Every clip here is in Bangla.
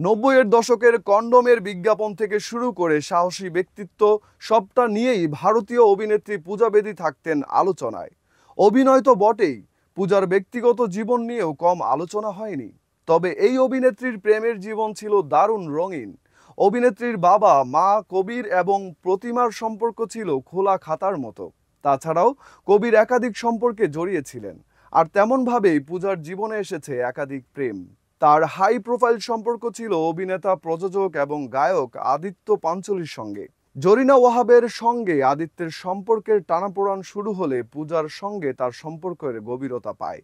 90-এর দশকের কন্ডোমের বিজ্ঞাপন থেকে শুরু করে সাহসী ব্যক্তিত্ব সবটা নিয়েই ভারতীয় অভিনেত্রী পূজা বেদী থাকতেন আলোচনায়। অভিনয় তো বটেই, পূজার ব্যক্তিগত জীবন নিয়েও কম আলোচনা হয়নি। তবে এই অভিনেত্রীর প্রেমের জীবন ছিল দারুণ রঙিন। অভিনেত্রীর বাবা মা কবির এবং প্রতিমার সম্পর্ক ছিল খোলা খাতার মতো। তাছাড়াও কবির একাধিক সম্পর্কে জড়িয়েছিলেন, আর তেমনভাবেই পূজার জীবনে এসেছে একাধিক প্রেম। তার হাই প্রোফাইল সম্পর্ক ছিল অভিনেতা, প্রযোজক এবং গায়ক আদিত্য পাঞ্চোলির সঙ্গে। জরিনা ওয়াহাবের সঙ্গে আদিত্যের সম্পর্কের টানাপোড়েন শুরু হলে পূজার সঙ্গে তার সম্পর্কের গভীরতা পায়।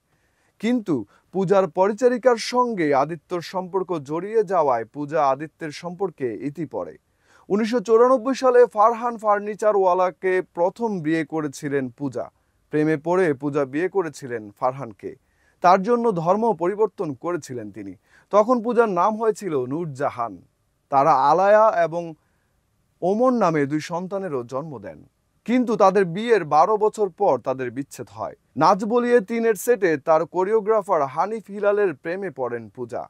কিন্তু পূজার পরিচারিকার সঙ্গে আদিত্যর সম্পর্ক জড়িয়ে যাওয়ায় পূজা আদিত্যের সম্পর্কে ইতি পড়ে। 1994 সালে ফারহান ফার্নিচারওয়ালাকে প্রথম বিয়ে করেছিলেন পূজা। প্রেমে পড়ে পূজা বিয়ে করেছিলেন ফারহানকে। তার জন্য ধর্ম পরিবর্তন করেছিলেন তিনি। তখন পূজার নাম হয়েছিল নূরজাহান। তারা আলায়া এবং ওমর নামে 2 সন্তানেরও জন্ম দেন। কিন্তু তাদের বিয়ের 12 বছর পর তাদের বিচ্ছেদ হয়। নাচ বলিয়ে 3-এর সেটে তার কোরিওগ্রাফার হানিফ হিলালের প্রেমে পড়েন পূজা।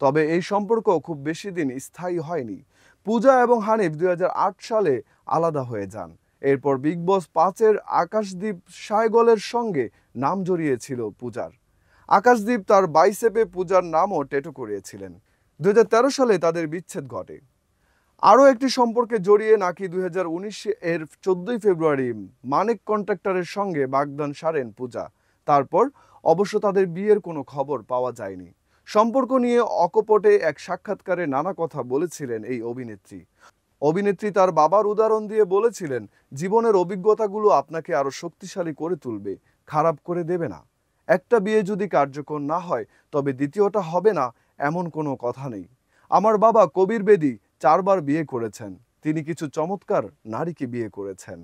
তবে এই সম্পর্ক খুব বেশি দিন স্থায়ী হয়নি। পূজা এবং হানিফ 2008 সালে আলাদা হয়ে যান। এরপর বিগ বস 5-এর আকাশদীপ সায়গলের সঙ্গে নাম জড়িয়েছিল পূজার। আকাশদীপ তার বাইসেপে পূজার নামও ট্যাটু করিয়েছিলেন। 2013 সালে তাদের বিচ্ছেদ ঘটে। আরও একটি সম্পর্কে জড়িয়ে নাকি 2019-এর 14 ফেব্রুয়ারি মানিক কন্ট্রাক্টরের সঙ্গে বাগদান সারেন পূজা। তারপর অবশ্য তাদের বিয়ের কোনো খবর পাওয়া যায়নি। সম্পর্ক নিয়ে অকপটে এক সাক্ষাৎকারে নানা কথা বলেছিলেন এই অভিনেত্রী তার বাবার উদাহরণ দিয়ে বলেছিলেন, জীবনের অভিজ্ঞতাগুলো আপনাকে আরো শক্তিশালী করে তুলবে, খারাপ করে দেবে না। একটা বিয়ে যদি কার্যকর না হয় তবে দ্বিতীয়টা হবে না এমন কোনো কথা নেই। আমার বাবা কবির বেদী 4 বার বিয়ে করেছেন। তিনি কিছু চমৎকার নারীকে বিয়ে করেছেন।